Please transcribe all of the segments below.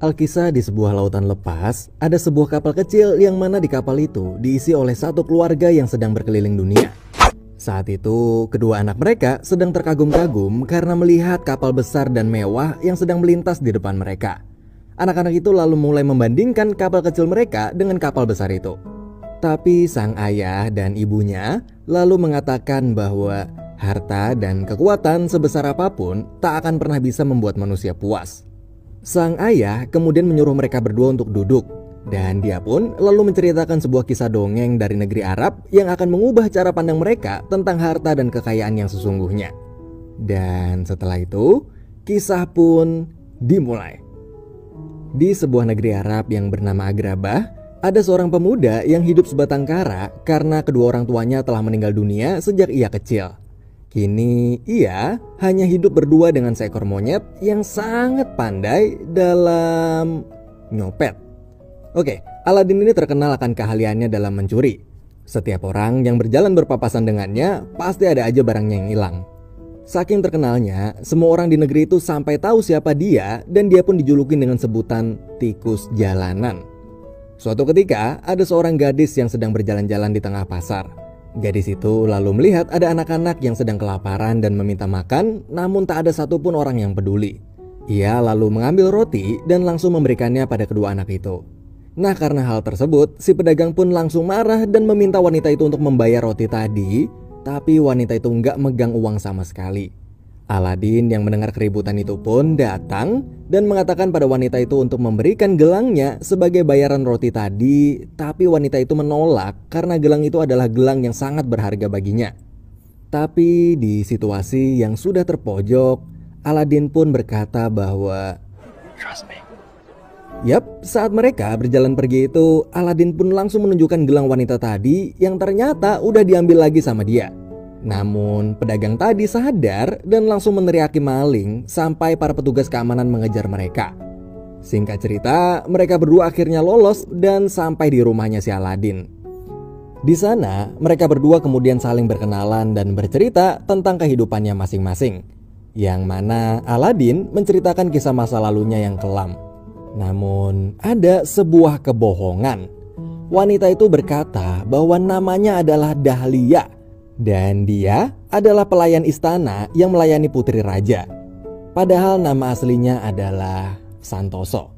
Alkisah di sebuah lautan lepas, ada sebuah kapal kecil yang mana di kapal itu diisi oleh satu keluarga yang sedang berkeliling dunia. Saat itu, kedua anak mereka sedang terkagum-kagum karena melihat kapal besar dan mewah yang sedang melintas di depan mereka. Anak-anak itu lalu mulai membandingkan kapal kecil mereka dengan kapal besar itu. Tapi sang ayah dan ibunya lalu mengatakan bahwa harta dan kekuatan sebesar apapun tak akan pernah bisa membuat manusia puas. Sang ayah kemudian menyuruh mereka berdua untuk duduk, dan dia pun lalu menceritakan sebuah kisah dongeng dari negeri Arab yang akan mengubah cara pandang mereka tentang harta dan kekayaan yang sesungguhnya. Dan setelah itu, kisah pun dimulai. Di sebuah negeri Arab yang bernama Agrabah, ada seorang pemuda yang hidup sebatang kara karena kedua orang tuanya telah meninggal dunia sejak ia kecil. Kini ia hanya hidup berdua dengan seekor monyet yang sangat pandai dalam nyopet. Oke, Aladin ini terkenal akan keahliannya dalam mencuri. Setiap orang yang berjalan berpapasan dengannya pasti ada aja barangnya yang hilang. Saking terkenalnya, semua orang di negeri itu sampai tahu siapa dia, dan dia pun dijulukin dengan sebutan tikus jalanan. Suatu ketika, ada seorang gadis yang sedang berjalan-jalan di tengah pasar. Gadis itu lalu melihat ada anak-anak yang sedang kelaparan dan meminta makan, namun tak ada satupun orang yang peduli. Ia lalu mengambil roti dan langsung memberikannya pada kedua anak itu. Nah, karena hal tersebut, si pedagang pun langsung marah dan meminta wanita itu untuk membayar roti tadi, tapi wanita itu nggak megang uang sama sekali. Aladin yang mendengar keributan itu pun datang dan mengatakan pada wanita itu untuk memberikan gelangnya sebagai bayaran roti tadi, tapi wanita itu menolak karena gelang itu adalah gelang yang sangat berharga baginya. Tapi di situasi yang sudah terpojok, Aladin pun berkata bahwa "Trust me." Yap, saat mereka berjalan pergi itu, Aladin pun langsung menunjukkan gelang wanita tadi yang ternyata udah diambil lagi sama dia. Namun pedagang tadi sadar dan langsung meneriaki maling sampai para petugas keamanan mengejar mereka. Singkat cerita, mereka berdua akhirnya lolos dan sampai di rumahnya si Aladin. Di sana, mereka berdua kemudian saling berkenalan dan bercerita tentang kehidupannya masing-masing. Yang mana Aladin menceritakan kisah masa lalunya yang kelam. Namun ada sebuah kebohongan. Wanita itu berkata bahwa namanya adalah Dahlia. Dan dia adalah pelayan istana yang melayani putri raja. Padahal nama aslinya adalah Santoso.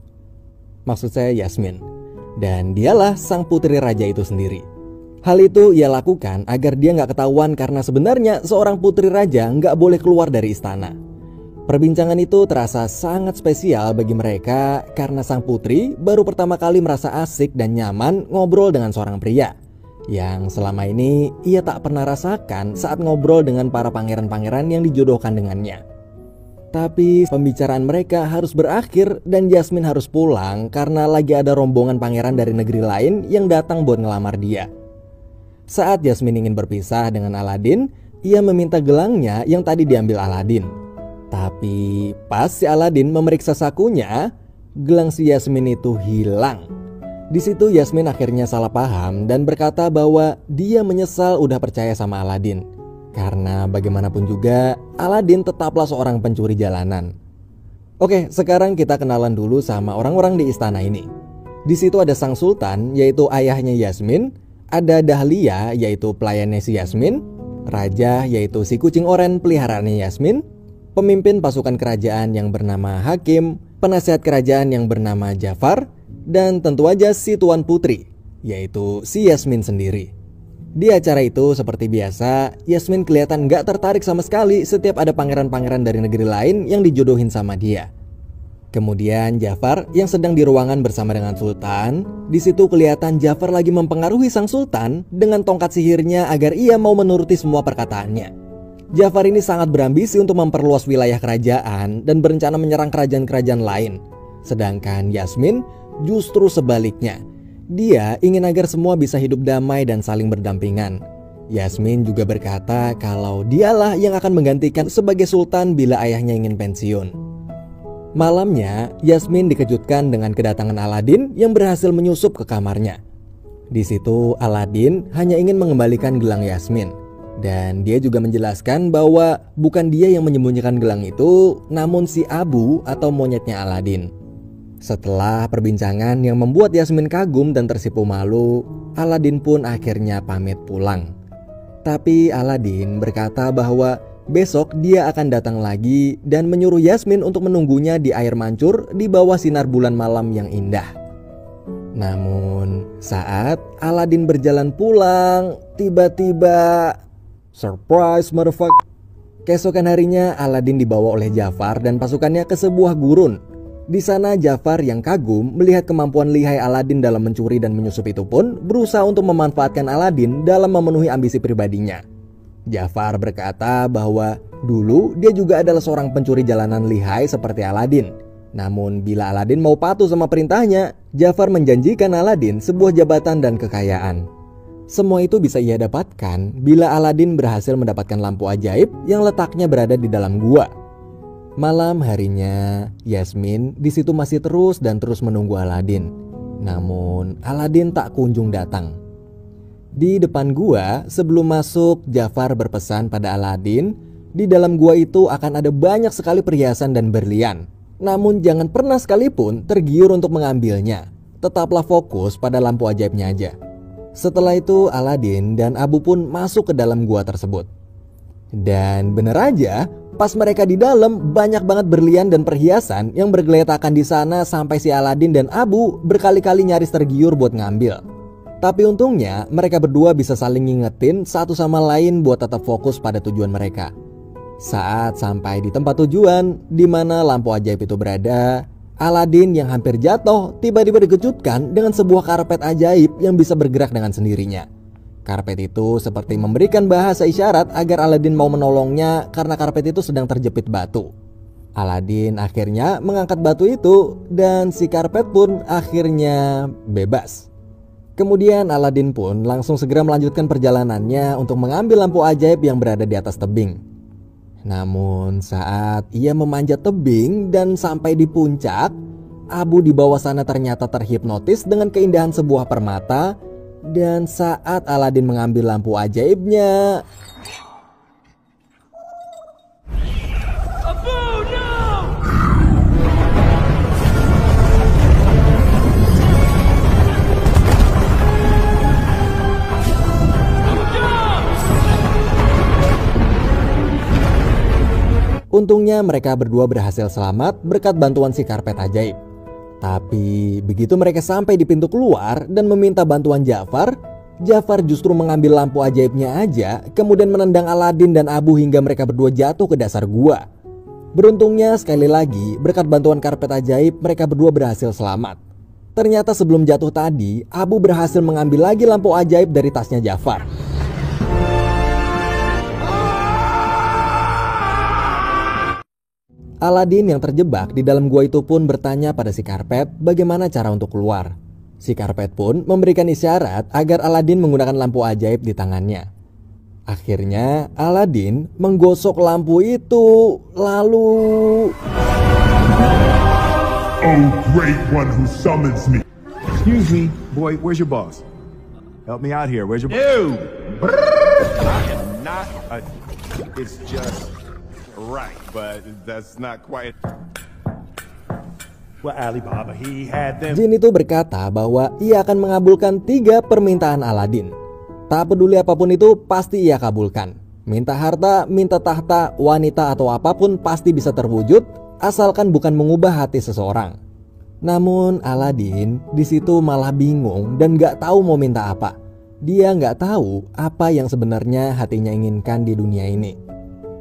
Maksud saya Yasmin. Dan dialah sang putri raja itu sendiri. Hal itu ia lakukan agar dia gak ketahuan karena sebenarnya seorang putri raja gak boleh keluar dari istana. Perbincangan itu terasa sangat spesial bagi mereka karena sang putri baru pertama kali merasa asik dan nyaman ngobrol dengan seorang pria yang selama ini ia tak pernah rasakan saat ngobrol dengan para pangeran-pangeran yang dijodohkan dengannya. Tapi pembicaraan mereka harus berakhir dan Yasmin harus pulang karena lagi ada rombongan pangeran dari negeri lain yang datang buat ngelamar dia. Saat Yasmin ingin berpisah dengan Aladin, ia meminta gelangnya yang tadi diambil Aladin. Tapi pas si Aladin memeriksa sakunya, gelang si Yasmin itu hilang. Di situ Yasmin akhirnya salah paham dan berkata bahwa dia menyesal udah percaya sama Aladin. Karena bagaimanapun juga Aladin tetaplah seorang pencuri jalanan. Oke, sekarang kita kenalan dulu sama orang-orang di istana ini. Di situ ada sang sultan yaitu ayahnya Yasmin, ada Dahlia yaitu pelayannya si Yasmin, raja yaitu si kucing oren peliharaannya Yasmin, pemimpin pasukan kerajaan yang bernama Hakim, penasihat kerajaan yang bernama Jafar, dan tentu aja si tuan putri, yaitu si Yasmin sendiri. Di acara itu seperti biasa, Yasmin kelihatan gak tertarik sama sekali setiap ada pangeran-pangeran dari negeri lain yang dijodohin sama dia. Kemudian Jafar yang sedang di ruangan bersama dengan Sultan, di situ kelihatan Jafar lagi mempengaruhi sang Sultan dengan tongkat sihirnya agar ia mau menuruti semua perkataannya. Jafar ini sangat berambisi untuk memperluas wilayah kerajaan dan berencana menyerang kerajaan-kerajaan lain. Sedangkan Yasmin justru sebaliknya. Dia ingin agar semua bisa hidup damai dan saling berdampingan. Yasmin juga berkata kalau dialah yang akan menggantikan sebagai sultan bila ayahnya ingin pensiun. Malamnya, Yasmin dikejutkan dengan kedatangan Aladin yang berhasil menyusup ke kamarnya. Di situ Aladin hanya ingin mengembalikan gelang Yasmin. Dan dia juga menjelaskan bahwa bukan dia yang menyembunyikan gelang itu, namun si Abu atau monyetnya Aladin. Setelah perbincangan yang membuat Yasmin kagum dan tersipu malu, Aladin pun akhirnya pamit pulang. Tapi Aladin berkata bahwa besok dia akan datang lagi dan menyuruh Yasmin untuk menunggunya di air mancur di bawah sinar bulan malam yang indah. Namun saat Aladin berjalan pulang, tiba-tiba surprise motherfucker. Keesokan harinya Aladin dibawa oleh Jafar dan pasukannya ke sebuah gurun. Di sana Jafar yang kagum melihat kemampuan lihai Aladin dalam mencuri dan menyusup itu pun berusaha untuk memanfaatkan Aladin dalam memenuhi ambisi pribadinya. Jafar berkata bahwa dulu dia juga adalah seorang pencuri jalanan lihai seperti Aladin. Namun bila Aladin mau patuh sama perintahnya, Jafar menjanjikan Aladin sebuah jabatan dan kekayaan. Semua itu bisa ia dapatkan bila Aladin berhasil mendapatkan lampu ajaib yang letaknya berada di dalam gua. Malam harinya, Yasmin di situ masih terus menunggu Aladin. Namun Aladin tak kunjung datang. Di depan gua, sebelum masuk, Jafar berpesan pada Aladin, di dalam gua itu akan ada banyak sekali perhiasan dan berlian. Namun jangan pernah sekalipun tergiur untuk mengambilnya. Tetaplah fokus pada lampu ajaibnya aja. Setelah itu Aladin dan Abu pun masuk ke dalam gua tersebut. Dan bener aja, pas mereka di dalam banyak banget berlian dan perhiasan yang bergeletakan di sana sampai si Aladin dan Abu berkali-kali nyaris tergiur buat ngambil. Tapi untungnya mereka berdua bisa saling ngingetin satu sama lain buat tetap fokus pada tujuan mereka. Saat sampai di tempat tujuan di mana lampu ajaib itu berada, Aladin yang hampir jatuh tiba-tiba dikejutkan dengan sebuah karpet ajaib yang bisa bergerak dengan sendirinya. Karpet itu seperti memberikan bahasa isyarat agar Aladin mau menolongnya karena karpet itu sedang terjepit batu. Aladin akhirnya mengangkat batu itu dan si karpet pun akhirnya bebas. Kemudian Aladin pun langsung segera melanjutkan perjalanannya untuk mengambil lampu ajaib yang berada di atas tebing. Namun saat ia memanjat tebing dan sampai di puncak, Abu di bawah sana ternyata terhipnotis dengan keindahan sebuah permata. Dan saat Aladin mengambil lampu ajaibnya, untungnya mereka berdua berhasil selamat berkat bantuan si karpet ajaib. Tapi begitu mereka sampai di pintu keluar dan meminta bantuan Jafar, Jafar justru mengambil lampu ajaibnya aja, kemudian menendang Aladin dan Abu hingga mereka berdua jatuh ke dasar gua. Beruntungnya sekali lagi, berkat bantuan karpet ajaib mereka berdua berhasil selamat. Ternyata sebelum jatuh tadi, Abu berhasil mengambil lagi lampu ajaib dari tasnya Jafar. Aladin yang terjebak di dalam gua itu pun bertanya pada si karpet bagaimana cara untuk keluar. Si karpet pun memberikan isyarat agar Aladin menggunakan lampu ajaib di tangannya. Akhirnya Aladin menggosok lampu itu, lalu Oh great one who summons me. Excuse me, boy, where's your boss? Help me out here, where's your boss? You! I am not a... It's just... right, but that's not quite... Well, Alibaba, he had them. Jin itu berkata bahwa ia akan mengabulkan 3 permintaan Aladin. Tak peduli apapun itu pasti ia kabulkan. Minta harta, minta tahta, wanita atau apapun pasti bisa terwujud asalkan bukan mengubah hati seseorang. Namun Aladin di situ malah bingung dan gak tahu mau minta apa. Dia gak tahu apa yang sebenarnya hatinya inginkan di dunia ini.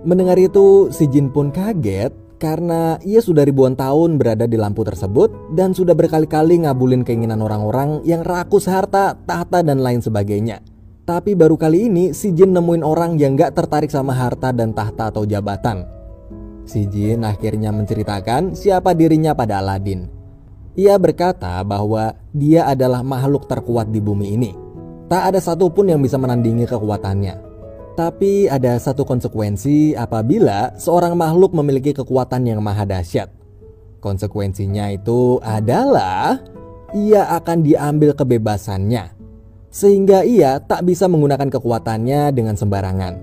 Mendengar itu si Jin pun kaget karena ia sudah ribuan tahun berada di lampu tersebut dan sudah berkali-kali ngabulin keinginan orang-orang yang rakus harta, tahta dan lain sebagainya. Tapi baru kali ini si Jin nemuin orang yang gak tertarik sama harta dan tahta atau jabatan. Si Jin akhirnya menceritakan siapa dirinya pada Aladin. Ia berkata bahwa dia adalah makhluk terkuat di bumi ini. Tak ada satupun yang bisa menandingi kekuatannya. Tapi ada satu konsekuensi apabila seorang makhluk memiliki kekuatan yang maha dahsyat. Konsekuensinya itu adalah ia akan diambil kebebasannya. Sehingga ia tak bisa menggunakan kekuatannya dengan sembarangan.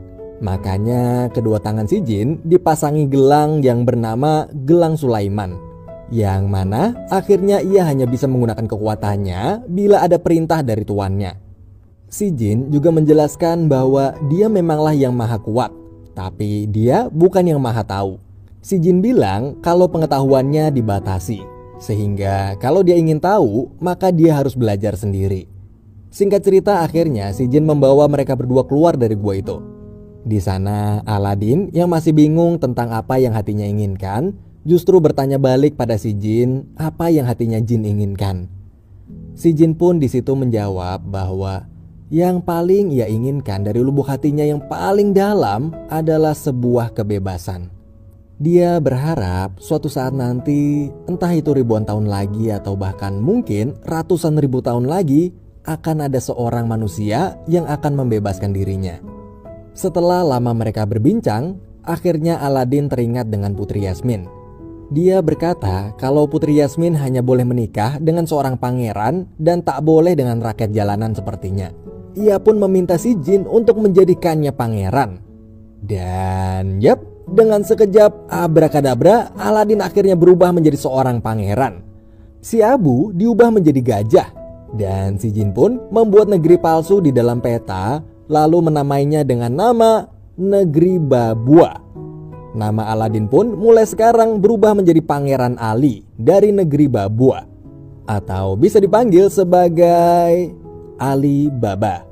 Makanya kedua tangan si Jin dipasangi gelang yang bernama Gelang Sulaiman. yang mana akhirnya ia hanya bisa menggunakan kekuatannya bila ada perintah dari tuannya. Si Jin juga menjelaskan bahwa dia memanglah yang maha kuat, tapi dia bukan yang maha tahu. Si Jin bilang kalau pengetahuannya dibatasi, sehingga kalau dia ingin tahu, maka dia harus belajar sendiri. Singkat cerita, akhirnya si Jin membawa mereka berdua keluar dari gua itu. Di sana, Aladin yang masih bingung tentang apa yang hatinya inginkan, justru bertanya balik pada si Jin apa yang hatinya Jin inginkan. Si Jin pun di situ menjawab bahwa yang paling ia inginkan dari lubuk hatinya yang paling dalam adalah sebuah kebebasan. Dia berharap suatu saat nanti, entah itu ribuan tahun lagi atau bahkan mungkin ratusan ribu tahun lagi, akan ada seorang manusia yang akan membebaskan dirinya. Setelah lama mereka berbincang, akhirnya Aladin teringat dengan Putri Yasmin. Dia berkata kalau Putri Yasmin hanya boleh menikah dengan seorang pangeran dan tak boleh dengan rakyat jalanan sepertinya. Ia pun meminta si Jin untuk menjadikannya pangeran. Dan dengan sekejap abrakadabra, Aladin akhirnya berubah menjadi seorang pangeran. Si Abu diubah menjadi gajah, dan si Jin pun membuat negeri palsu di dalam peta, lalu menamainya dengan nama Negeri Babua. Nama Aladin pun mulai sekarang berubah menjadi Pangeran Ali dari Negeri Babua, atau bisa dipanggil sebagai Ali Baba.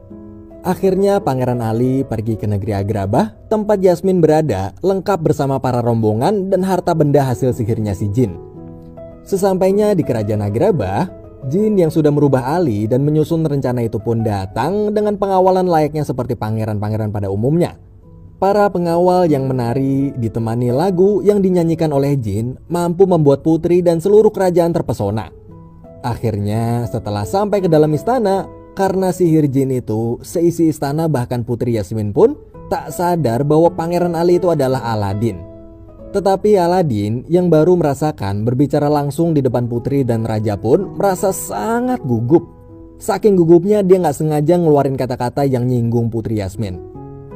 Akhirnya Pangeran Ali pergi ke negeri Agrabah, tempat Yasmin berada, lengkap bersama para rombongan dan harta benda hasil sihirnya si Jin. Sesampainya di kerajaan Agrabah, Jin yang sudah merubah Ali dan menyusun rencana itu pun datang dengan pengawalan layaknya seperti pangeran-pangeran pada umumnya. Para pengawal yang menari ditemani lagu yang dinyanyikan oleh Jin mampu membuat putri dan seluruh kerajaan terpesona. Akhirnya setelah sampai ke dalam istana, karena sihir Jin itu, seisi istana bahkan Putri Yasmin pun tak sadar bahwa Pangeran Ali itu adalah Aladin. Tetapi Aladin yang baru merasakan berbicara langsung di depan putri dan raja pun merasa sangat gugup. Saking gugupnya dia gak sengaja ngeluarin kata-kata yang nyinggung Putri Yasmin.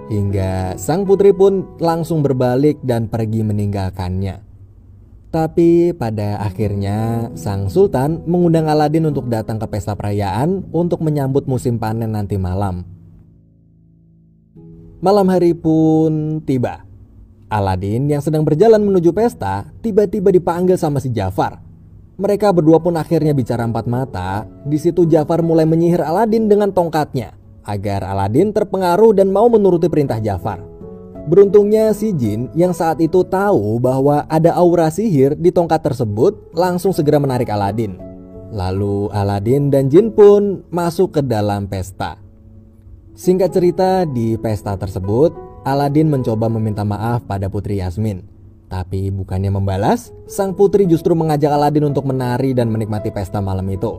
Hingga sang putri pun langsung berbalik dan pergi meninggalkannya. Tapi pada akhirnya sang sultan mengundang Aladin untuk datang ke pesta perayaan untuk menyambut musim panen nanti malam. Malam hari pun tiba. Aladin yang sedang berjalan menuju pesta tiba-tiba dipanggil sama si Jafar. Mereka berdua pun akhirnya bicara empat mata. Di situ Jafar mulai menyihir Aladin dengan tongkatnya agar Aladin terpengaruh dan mau menuruti perintah Jafar. Beruntungnya si Jin yang saat itu tahu bahwa ada aura sihir di tongkat tersebut langsung segera menarik Aladin. Lalu Aladin dan Jin pun masuk ke dalam pesta. Singkat cerita, di pesta tersebut Aladin mencoba meminta maaf pada Putri Yasmin. Tapi bukannya membalas, sang putri justru mengajak Aladin untuk menari dan menikmati pesta malam itu.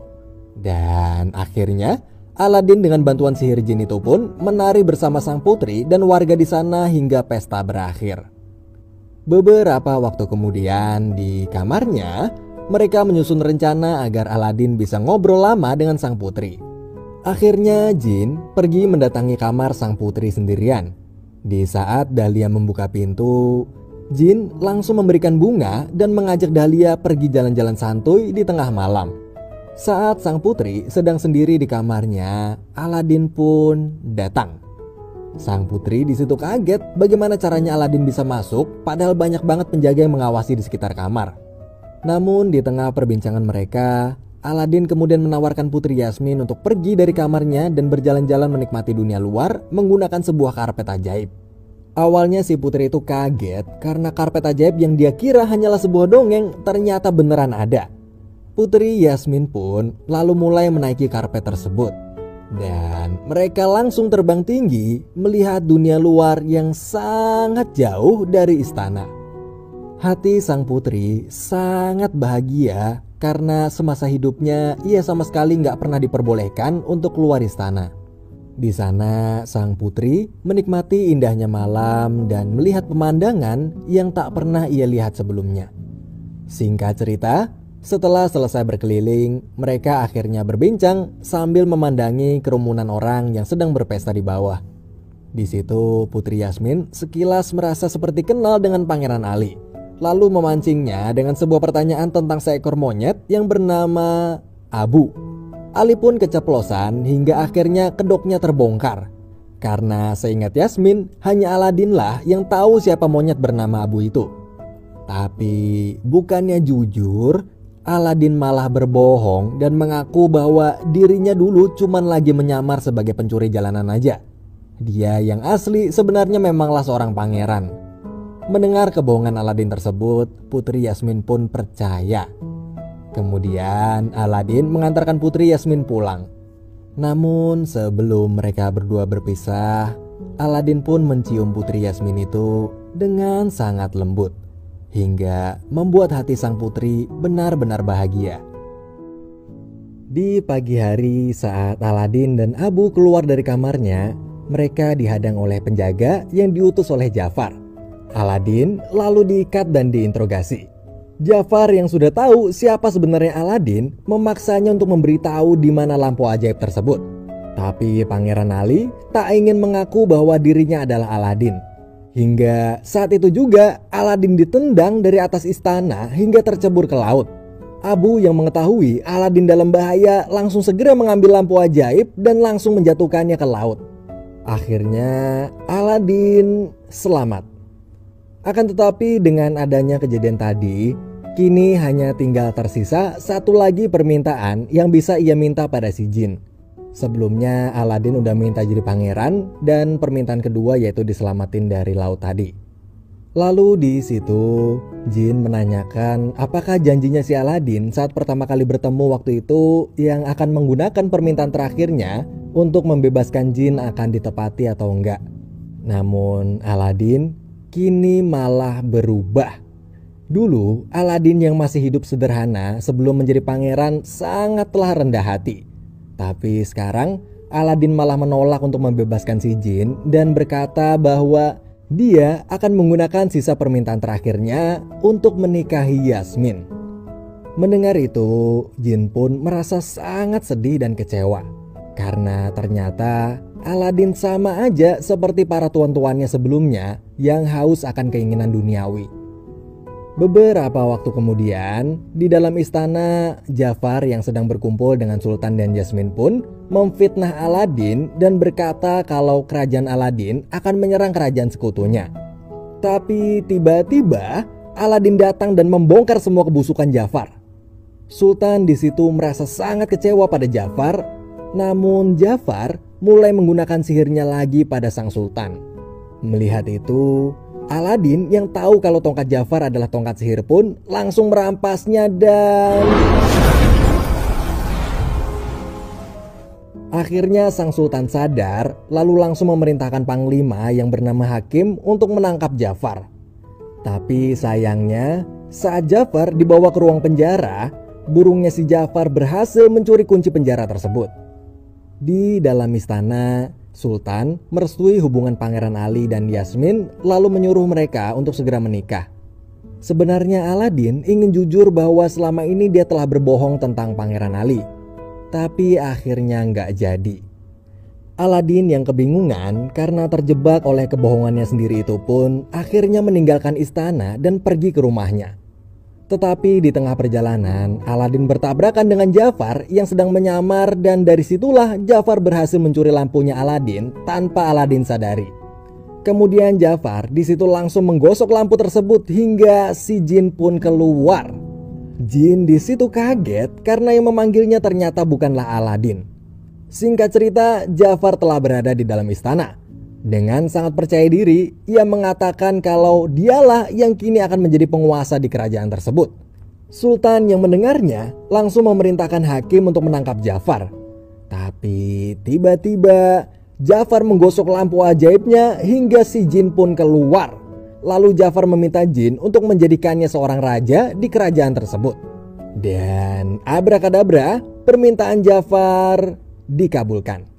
Dan akhirnya Aladin dengan bantuan sihir Jin itu pun menari bersama sang putri dan warga di sana hingga pesta berakhir. Beberapa waktu kemudian di kamarnya, mereka menyusun rencana agar Aladin bisa ngobrol lama dengan sang putri. Akhirnya Jin pergi mendatangi kamar sang putri sendirian. Di saat Dahlia membuka pintu, Jin langsung memberikan bunga dan mengajak Dahlia pergi jalan-jalan santuy di tengah malam. Saat sang putri sedang sendiri di kamarnya, Aladin pun datang. Sang putri di situ kaget bagaimana caranya Aladin bisa masuk padahal banyak banget penjaga yang mengawasi di sekitar kamar. Namun di tengah perbincangan mereka, Aladin kemudian menawarkan Putri Yasmin untuk pergi dari kamarnya dan berjalan-jalan menikmati dunia luar menggunakan sebuah karpet ajaib. Awalnya si putri itu kaget karena karpet ajaib yang dia kira hanyalah sebuah dongeng ternyata beneran ada. Putri Yasmin pun lalu mulai menaiki karpet tersebut. Dan mereka langsung terbang tinggi melihat dunia luar yang sangat jauh dari istana. Hati sang putri sangat bahagia karena semasa hidupnya ia sama sekali gak pernah diperbolehkan untuk keluar istana. Di sana sang putri menikmati indahnya malam dan melihat pemandangan yang tak pernah ia lihat sebelumnya. Singkat cerita, setelah selesai berkeliling, mereka akhirnya berbincang sambil memandangi kerumunan orang yang sedang berpesta di bawah. Di situ Putri Yasmin sekilas merasa seperti kenal dengan Pangeran Ali. lalu memancingnya dengan sebuah pertanyaan tentang seekor monyet yang bernama Abu. Ali pun keceplosan hingga akhirnya kedoknya terbongkar. Karena seingat Yasmin, hanya Aladin lah yang tahu siapa monyet bernama Abu itu. Tapi bukannya jujur, Aladin malah berbohong dan mengaku bahwa dirinya dulu cuman lagi menyamar sebagai pencuri jalanan aja. Dia yang asli sebenarnya memanglah seorang pangeran. Mendengar kebohongan Aladin tersebut, Putri Yasmin pun percaya. Kemudian Aladin mengantarkan Putri Yasmin pulang. Namun sebelum mereka berdua berpisah, Aladin pun mencium Putri Yasmin itu dengan sangat lembut, hingga membuat hati sang putri benar-benar bahagia. Di pagi hari saat Aladin dan Abu keluar dari kamarnya, mereka dihadang oleh penjaga yang diutus oleh Jafar. Aladin lalu diikat dan diinterogasi. Jafar yang sudah tahu siapa sebenarnya Aladin memaksanya untuk memberitahu di mana lampu ajaib tersebut. Tapi Pangeran Ali tak ingin mengaku bahwa dirinya adalah Aladin. Hingga saat itu juga Aladin ditendang dari atas istana hingga tercebur ke laut. Abu yang mengetahui Aladin dalam bahaya langsung segera mengambil lampu ajaib dan langsung menjatuhkannya ke laut. Akhirnya Aladin selamat. Akan tetapi dengan adanya kejadian tadi, kini hanya tinggal tersisa satu lagi permintaan yang bisa ia minta pada si jin. Sebelumnya Aladin udah minta jadi pangeran dan permintaan kedua yaitu diselamatin dari laut tadi. Lalu di situ jin menanyakan apakah janjinya si Aladin saat pertama kali bertemu waktu itu yang akan menggunakan permintaan terakhirnya untuk membebaskan jin akan ditepati atau enggak. Namun Aladin kini malah berubah. Dulu Aladin yang masih hidup sederhana sebelum menjadi pangeran sangatlah rendah hati. Tapi sekarang Aladin malah menolak untuk membebaskan si jin dan berkata bahwa dia akan menggunakan sisa permintaan terakhirnya untuk menikahi Yasmin. Mendengar itu, jin pun merasa sangat sedih dan kecewa. Karena ternyata Aladin sama aja seperti para tuan-tuannya sebelumnya yang haus akan keinginan duniawi. Beberapa waktu kemudian, di dalam istana, Jafar yang sedang berkumpul dengan Sultan dan Yasmin pun memfitnah Aladin dan berkata kalau kerajaan Aladin akan menyerang kerajaan sekutunya. Tapi tiba-tiba Aladin datang dan membongkar semua kebusukan Jafar. Sultan di situ merasa sangat kecewa pada Jafar, namun Jafar mulai menggunakan sihirnya lagi pada sang sultan. Melihat itu, Aladin yang tahu kalau tongkat Jafar adalah tongkat sihir pun langsung merampasnya dan akhirnya sang sultan sadar lalu langsung memerintahkan panglima yang bernama Hakim untuk menangkap Jafar. Tapi sayangnya saat Jafar dibawa ke ruang penjara, burungnya si Jafar berhasil mencuri kunci penjara tersebut. Di dalam istana, Sultan merestui hubungan Pangeran Ali dan Yasmin lalu menyuruh mereka untuk segera menikah. Sebenarnya Aladin ingin jujur bahwa selama ini dia telah berbohong tentang Pangeran Ali. Tapi akhirnya nggak jadi. Aladin yang kebingungan karena terjebak oleh kebohongannya sendiri itu pun akhirnya meninggalkan istana dan pergi ke rumahnya. Tetapi di tengah perjalanan, Aladin bertabrakan dengan Jafar yang sedang menyamar dan dari situlah Jafar berhasil mencuri lampunya Aladin tanpa Aladin sadari. Kemudian Jafar di situ langsung menggosok lampu tersebut hingga si jin pun keluar. Jin di situ kaget karena yang memanggilnya ternyata bukanlah Aladin. Singkat cerita, Jafar telah berada di dalam istana. Dengan sangat percaya diri, ia mengatakan kalau dialah yang kini akan menjadi penguasa di kerajaan tersebut. Sultan yang mendengarnya langsung memerintahkan Hakim untuk menangkap Jafar. Tapi tiba-tiba Jafar menggosok lampu ajaibnya hingga si jin pun keluar. Lalu Jafar meminta jin untuk menjadikannya seorang raja di kerajaan tersebut. Dan abrakadabra, permintaan Jafar dikabulkan.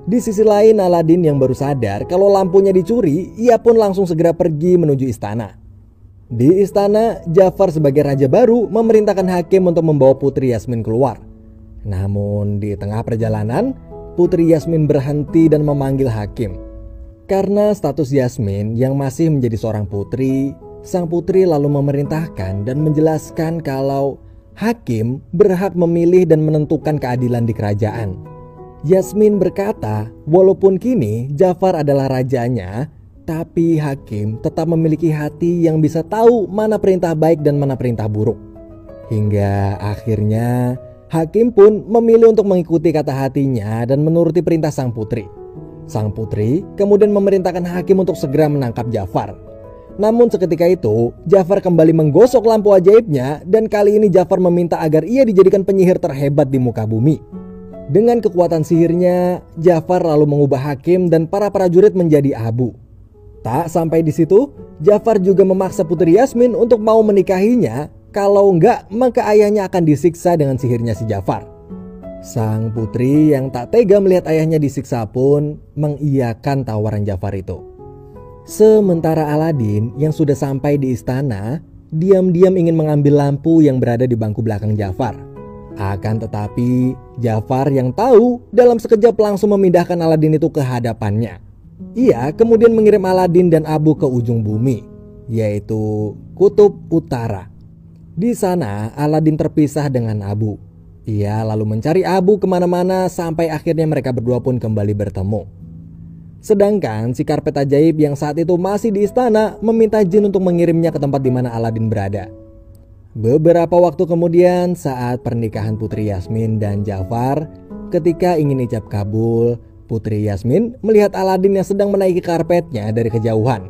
Di sisi lain, Aladin yang baru sadar kalau lampunya dicuri, ia pun langsung segera pergi menuju istana. Di istana, Jafar sebagai raja baru memerintahkan Hakim untuk membawa Putri Yasmin keluar. Namun di tengah perjalanan, Putri Yasmin berhenti dan memanggil Hakim. Karena status Yasmin yang masih menjadi seorang putri, sang putri lalu memerintahkan dan menjelaskan kalau hakim berhak memilih dan menentukan keadilan di kerajaan. Yasmin berkata, walaupun kini Jafar adalah rajanya, tapi hakim tetap memiliki hati yang bisa tahu mana perintah baik dan mana perintah buruk. Hingga akhirnya hakim pun memilih untuk mengikuti kata hatinya dan menuruti perintah sang putri. Sang putri kemudian memerintahkan hakim untuk segera menangkap Jafar. Namun seketika itu Jafar kembali menggosok lampu ajaibnya dan kali ini Jafar meminta agar ia dijadikan penyihir terhebat di muka bumi. Dengan kekuatan sihirnya, Jafar lalu mengubah hakim dan para prajurit menjadi abu. Tak sampai di situ, Jafar juga memaksa putri Yasmin untuk mau menikahinya. Kalau enggak, maka ayahnya akan disiksa dengan sihirnya si Jafar. Sang putri yang tak tega melihat ayahnya disiksa pun mengiyakan tawaran Jafar itu. Sementara Aladin yang sudah sampai di istana, diam-diam ingin mengambil lampu yang berada di bangku belakang Jafar. Akan tetapi Jafar yang tahu dalam sekejap langsung memindahkan Aladin itu ke hadapannya. Ia kemudian mengirim Aladin dan Abu ke ujung bumi, yaitu Kutub Utara. Di sana Aladin terpisah dengan Abu. Ia lalu mencari Abu kemana-mana sampai akhirnya mereka berdua pun kembali bertemu. Sedangkan si karpet ajaib yang saat itu masih di istana meminta jin untuk mengirimnya ke tempat di mana Aladin berada. Beberapa waktu kemudian saat pernikahan Putri Yasmin dan Jafar, ketika ingin ijab kabul, Putri Yasmin melihat Aladin yang sedang menaiki karpetnya dari kejauhan.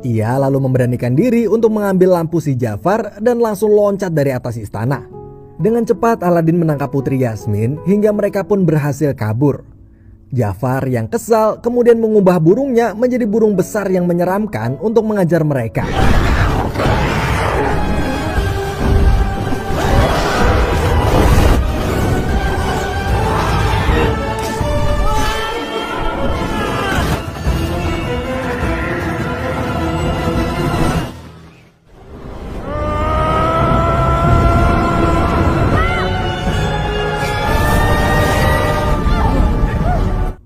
Ia lalu memberanikan diri untuk mengambil lampu si Jafar dan langsung loncat dari atas istana. Dengan cepat Aladin menangkap Putri Yasmin hingga mereka pun berhasil kabur. Jafar yang kesal kemudian mengubah burungnya menjadi burung besar yang menyeramkan untuk mengajar mereka.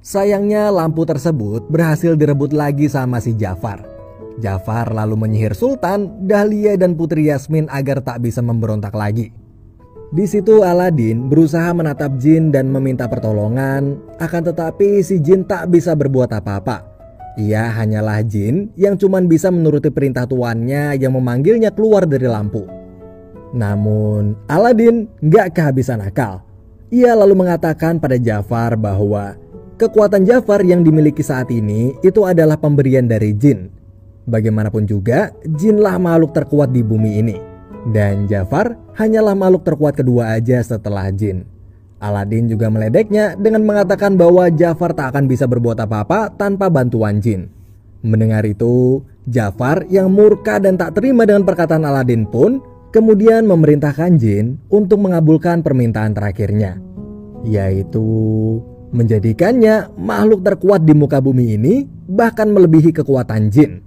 Sayangnya lampu tersebut berhasil direbut lagi sama si Jafar. Jafar lalu menyihir Sultan, Dahlia dan Putri Yasmin agar tak bisa memberontak lagi. Di situ Aladin berusaha menatap jin dan meminta pertolongan, akan tetapi si jin tak bisa berbuat apa-apa. Ia hanyalah jin yang cuman bisa menuruti perintah tuannya yang memanggilnya keluar dari lampu. Namun Aladin gak kehabisan akal. Ia lalu mengatakan pada Jafar bahwa kekuatan Jafar yang dimiliki saat ini itu adalah pemberian dari jin. Bagaimanapun juga, jinlah makhluk terkuat di bumi ini. Dan Jafar hanyalah makhluk terkuat kedua aja setelah jin. Aladin juga meledeknya dengan mengatakan bahwa Jafar tak akan bisa berbuat apa-apa tanpa bantuan jin. Mendengar itu, Jafar yang murka dan tak terima dengan perkataan Aladin pun kemudian memerintahkan jin untuk mengabulkan permintaan terakhirnya, yaitu menjadikannya makhluk terkuat di muka bumi ini, bahkan melebihi kekuatan jin.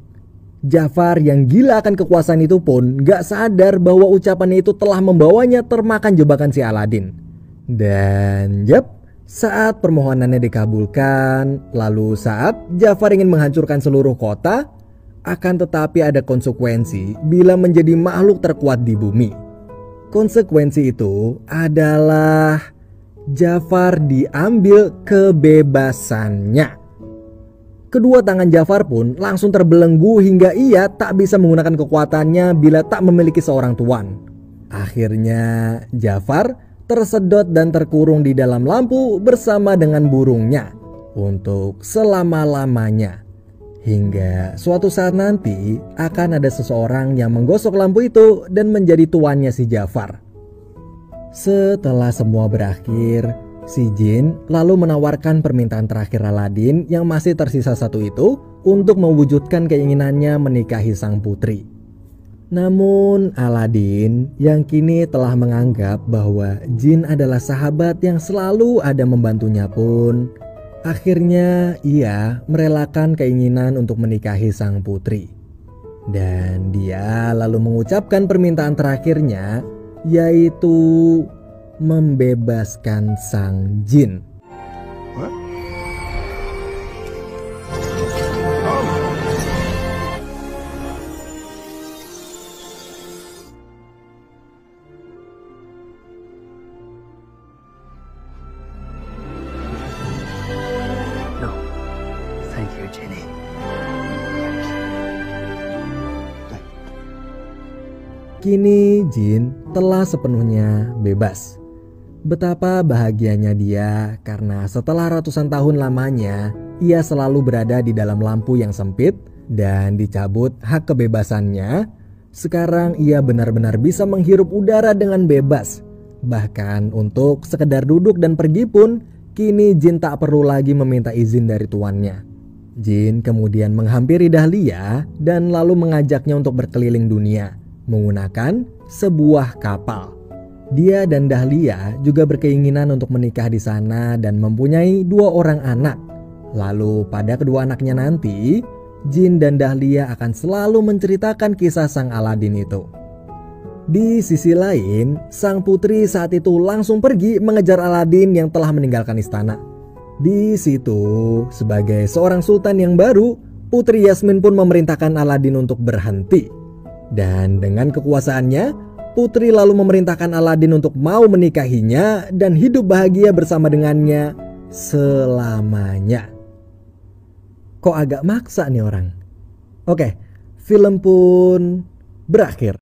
Jafar yang gila akan kekuasaan itu pun gak sadar bahwa ucapannya itu telah membawanya termakan jebakan si Aladin. Dan saat permohonannya dikabulkan, lalu saat Jafar ingin menghancurkan seluruh kota, akan tetapi ada konsekuensi bila menjadi makhluk terkuat di bumi. Konsekuensi itu adalah Jafar diambil kebebasannya. Kedua tangan Jafar pun langsung terbelenggu hingga ia tak bisa menggunakan kekuatannya bila tak memiliki seorang tuan. Akhirnya Jafar tersedot dan terkurung di dalam lampu bersama dengan burungnya untuk selama-lamanya. Hingga suatu saat nanti akan ada seseorang yang menggosok lampu itu dan menjadi tuannya si Jafar. Setelah semua berakhir, si jin lalu menawarkan permintaan terakhir Aladin yang masih tersisa satu itu untuk mewujudkan keinginannya menikahi sang putri. Namun Aladin yang kini telah menganggap bahwa jin adalah sahabat yang selalu ada membantunya pun, akhirnya ia merelakan keinginan untuk menikahi sang putri. Dan dia lalu mengucapkan permintaan terakhirnya, yaitu membebaskan sang jin. What? Kini Jin telah sepenuhnya bebas. Betapa bahagianya dia karena setelah ratusan tahun lamanya ia selalu berada di dalam lampu yang sempit dan dicabut hak kebebasannya. Sekarang ia benar-benar bisa menghirup udara dengan bebas. Bahkan untuk sekedar duduk dan pergi pun kini Jin tak perlu lagi meminta izin dari tuannya. Jin kemudian menghampiri Dahlia dan lalu mengajaknya untuk berkeliling dunia menggunakan sebuah kapal. Dia dan Dahlia juga berkeinginan untuk menikah di sana dan mempunyai 2 orang anak. Lalu pada kedua anaknya nanti, Jin dan Dahlia akan selalu menceritakan kisah sang Aladin itu. Di sisi lain, sang putri saat itu langsung pergi mengejar Aladin yang telah meninggalkan istana. Di situ, sebagai seorang sultan yang baru, Putri Yasmin pun memerintahkan Aladin untuk berhenti. Dan dengan kekuasaannya, Putri lalu memerintahkan Aladin untuk mau menikahinya dan hidup bahagia bersama dengannya selamanya. Kok agak maksa nih orang? Oke, film pun berakhir.